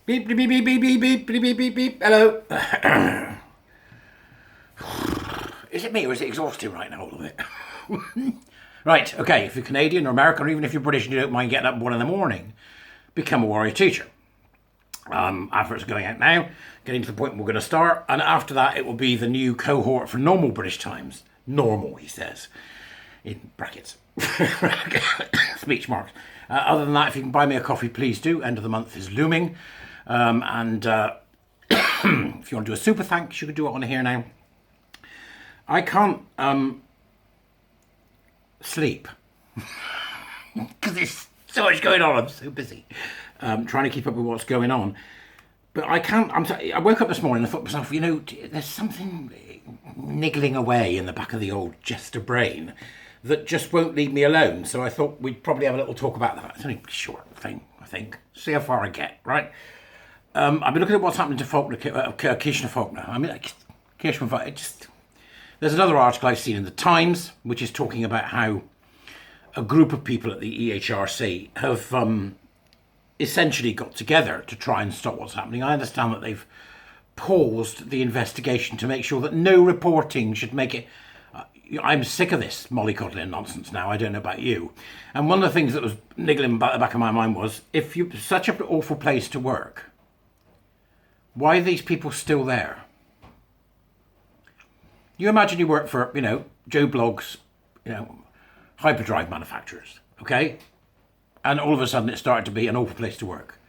Beep, beep, beep, beep, beep, beep, beep, beep, beep, beep, beep. Hello. Is it me or is it exhausting right now, all of it? Right, okay, if you're Canadian or American, or even if you're British and you don't mind getting up at 1 in the morning, become a warrior teacher. Adverts are going out now, getting to the point we're going to start, and after that it will be the new cohort for normal British times. Normal, he says, in brackets. Speech marks. Other than that, if you can buy me a coffee, please do. End of the month is looming. And if you want to do a super thanks, you can do it on here now. I can't sleep because there's so much going on. I'm so busy trying to keep up with what's going on. But I can't. I woke up this morning and I thought to myself, there's something niggling away in the back of the old jester brain that just won't leave me alone. So I thought we'd probably have a little talk about that. It's only a short thing, I think. See how far I get, right? I've been looking at what's happening to Faulkner, Kirshner Faulkner. I mean, Kirshner Faulkner, there's another article I've seen in the Times, which is talking about how a group of people at the EHRC have essentially got together to try and stop what's happening. I understand that they've paused the investigation to make sure that no reporting should make it. I'm sick of this mollycoddling nonsense now. I don't know about you. And one of the things that was niggling about the back of my mind was, if you're such an awful place to work, why are these people still there? You imagine you work for, Joe Blogg's, hyperdrive manufacturers, okay? And all of a sudden it started to be an awful place to work.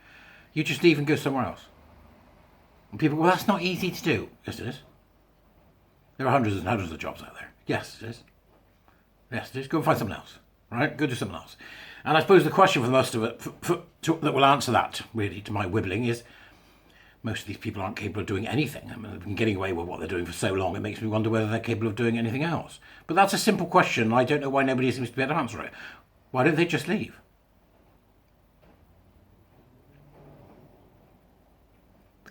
You just leave and go somewhere else. And people go, well, that's not easy to do. Yes, it is. There are hundreds and hundreds of jobs out there. Yes, it is. Yes, it is. Go and find something else, right? Go do something else. And I suppose the question for most of it, that will answer that, really, to my wibbling, is most of these people aren't capable of doing anything. I mean, they've been getting away with what they're doing for so long, it makes me wonder whether they're capable of doing anything else. But that's a simple question. I don't know why nobody seems to be able to answer it. Why don't they just leave?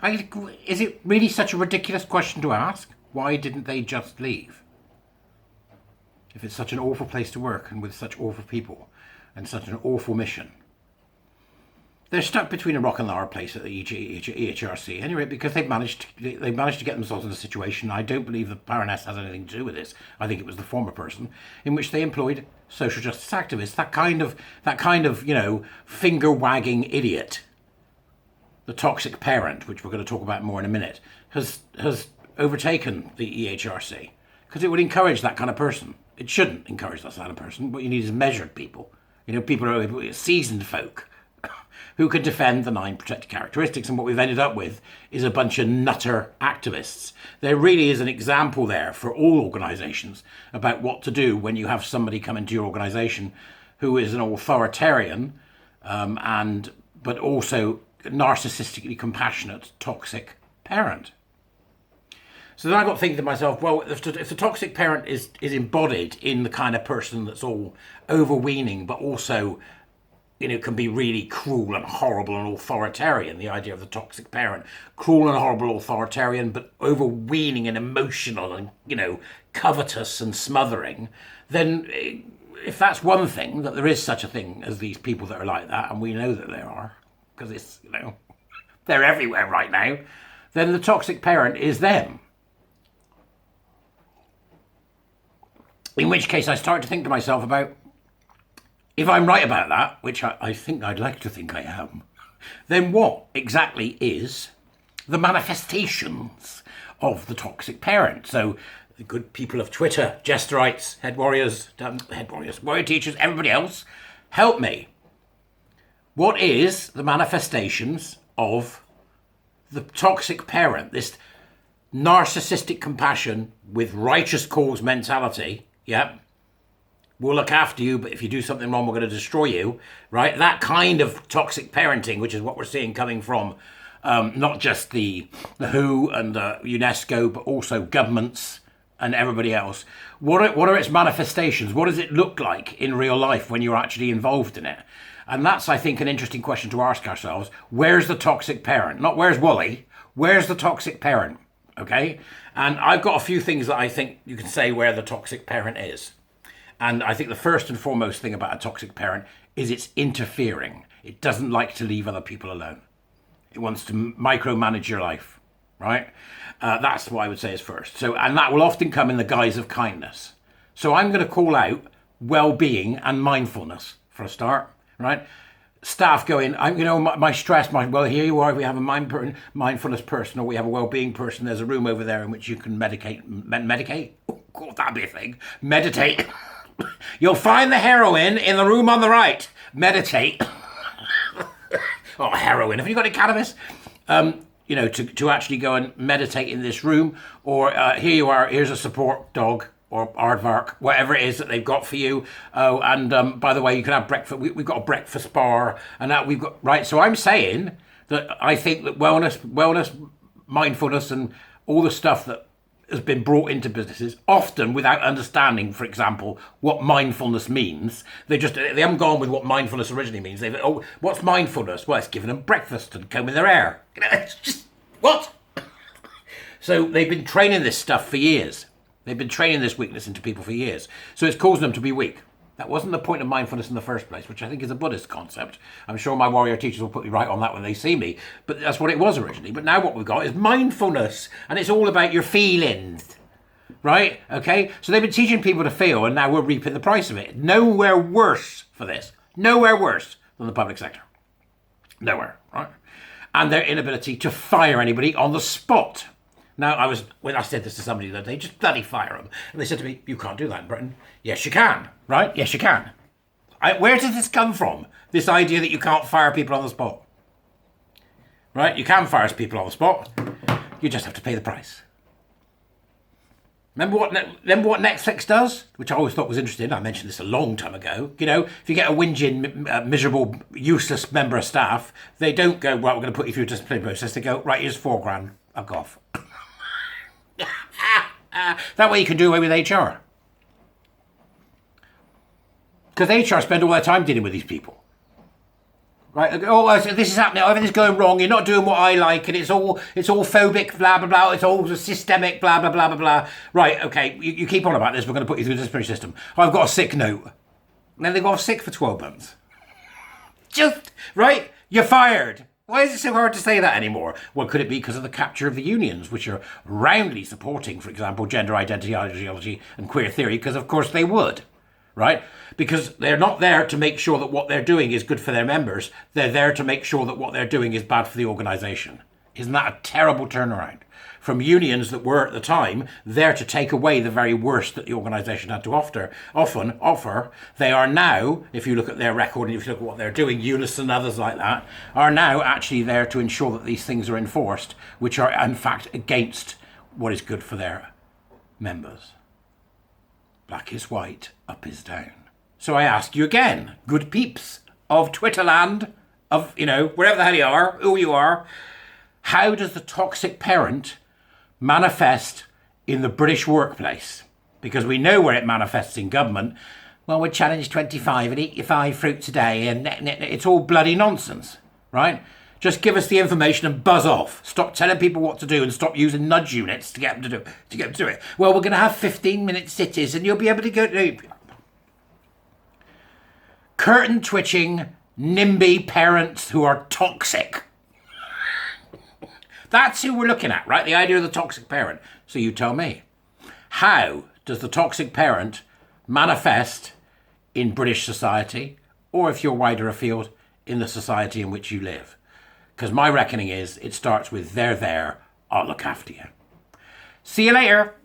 Is it really such a ridiculous question to ask? Why didn't they just leave? If it's such an awful place to work and with such awful people and such an awful mission. They're stuck between a rock and a hard place at the EHRC anyway, because they've managed to get themselves in a situation. I don't believe the Baroness has anything to do with this. I think it was the former person in which they employed social justice activists. That kind of finger wagging idiot, the toxic parent, which we're going to talk about more in a minute, has overtaken the EHRC because it would encourage that kind of person. It shouldn't encourage that kind of person. What you need is measured people. People who are seasoned folk who can defend the 9 protected characteristics. And what we've ended up with is a bunch of nutter activists. There really is an example there for all organisations about what to do when you have somebody come into your organisation who is an authoritarian but also narcissistically compassionate, toxic parent. So then I got thinking to myself, well, if the toxic parent is embodied in the kind of person that's all overweening, but also can be really cruel and horrible and authoritarian, the idea of the toxic parent. Cruel and horrible authoritarian, but overweening and emotional and, covetous and smothering. Then if that's one thing, that there is such a thing as these people that are like that, and we know that there are, because it's, they're everywhere right now, then the toxic parent is them. In which case I start to think to myself about, if I'm right about that, which I think I'd like to think I am, then what exactly is the manifestations of the toxic parent? So the good people of Twitter, Jesterites, head warriors, warrior teachers, everybody else, help me. What is the manifestations of the toxic parent? This narcissistic compassion with righteous cause mentality, yeah? We'll look after you, but if you do something wrong, we're going to destroy you, right? That kind of toxic parenting, which is what we're seeing coming from not just the WHO and UNESCO, but also governments and everybody else. What are its manifestations? What does it look like in real life when you're actually involved in it? And that's, I think, an interesting question to ask ourselves. Where's the toxic parent? Not where's Wally, where's the toxic parent, okay? And I've got a few things that I think you can say where the toxic parent is. And I think the first and foremost thing about a toxic parent is it's interfering. It doesn't like to leave other people alone. It wants to micromanage your life, right? That's what I would say is first. So, and that will often come in the guise of kindness. So I'm going to call out well-being and mindfulness for a start, right? Staff going, my stress, here you are, we have a mindfulness person, or we have a well-being person. There's a room over there in which you can medicate? Oh, God, that'd be a thing. Meditate. You'll find the heroin in the room on the right. Meditate. Oh, heroin. Have you got any cannabis? To actually go and meditate in this room. Or here you are, here's a support dog or aardvark, whatever it is that they've got for you. Oh, and by the way, you can have breakfast. We've got a breakfast bar, and that we've got, right? So I'm saying that I think that wellness, mindfulness, and all the stuff that has been brought into businesses, often without understanding, for example, what mindfulness means. They haven't gone with what mindfulness originally means. What's mindfulness? Well, it's giving them breakfast and combing their hair. It's just, what? So they've been training this stuff for years. They've been training this weakness into people for years. So it's causing them to be weak. That wasn't the point of mindfulness in the first place, which I think is a Buddhist concept. I'm sure my warrior teachers will put me right on that when they see me. But that's what it was originally. But now what we've got is mindfulness. And it's all about your feelings. Right? Okay? So they've been teaching people to feel, and now we're reaping the price of it. Nowhere worse for this. Nowhere worse than the public sector. Nowhere. Right? And their inability to fire anybody on the spot. Now, when I said this to somebody the other day, just bloody fire them. And they said to me, you can't do that in Britain. Yes, you can, right? Yes, you can. Where does this come from? This idea that you can't fire people on the spot. Right? You can fire people on the spot. You just have to pay the price. Remember what Netflix does? Which I always thought was interesting. I mentioned this a long time ago. If you get a whinging, miserable, useless member of staff, they don't go, right, we're going to put you through a disciplinary process. They go, right, here's $4,000. Fuck off. That way you can do away with HR. Because HR spend all their time dealing with these people. Right? Oh, this is happening. Everything's going wrong. You're not doing what I like, and it's all phobic, blah blah blah. It's all systemic, blah blah blah blah blah. Right? Okay. You keep on about this. We're going to put you through the disciplinary system. I've got a sick note. And then they go off sick for 12 months. Just right. You're fired. Why is it so hard to say that anymore? Well, could it be because of the capture of the unions, which are roundly supporting, for example, gender identity, ideology, and queer theory? Because, of course, they would, right? Because they're not there to make sure that what they're doing is good for their members. They're there to make sure that what they're doing is bad for the organisation. Isn't that a terrible turnaround? From unions that were, at the time, there to take away the very worst that the organisation had to offer, they are now, if you look at their record and if you look at what they're doing, Eunice and others like that, are now actually there to ensure that these things are enforced, which are, in fact, against what is good for their members. Black is white, up is down. So I ask you again, good peeps of Twitterland, of, wherever the hell you are, who you are, how does the toxic parent manifest in the British workplace? Because we know where it manifests in government. Well, we're challenge 25 and eat your 5 fruits a day, and it's all bloody nonsense, right? Just give us the information and buzz off. Stop telling people what to do and stop using nudge units to get them to do it. Well, we're going to have 15-minute cities and you'll be able to go to... Curtain twitching, NIMBY parents who are toxic. That's who we're looking at, right? The idea of the toxic parent. So you tell me, how does the toxic parent manifest in British society, or if you're wider afield, in the society in which you live? Because my reckoning is it starts with they're there, I'll look after you. See you later.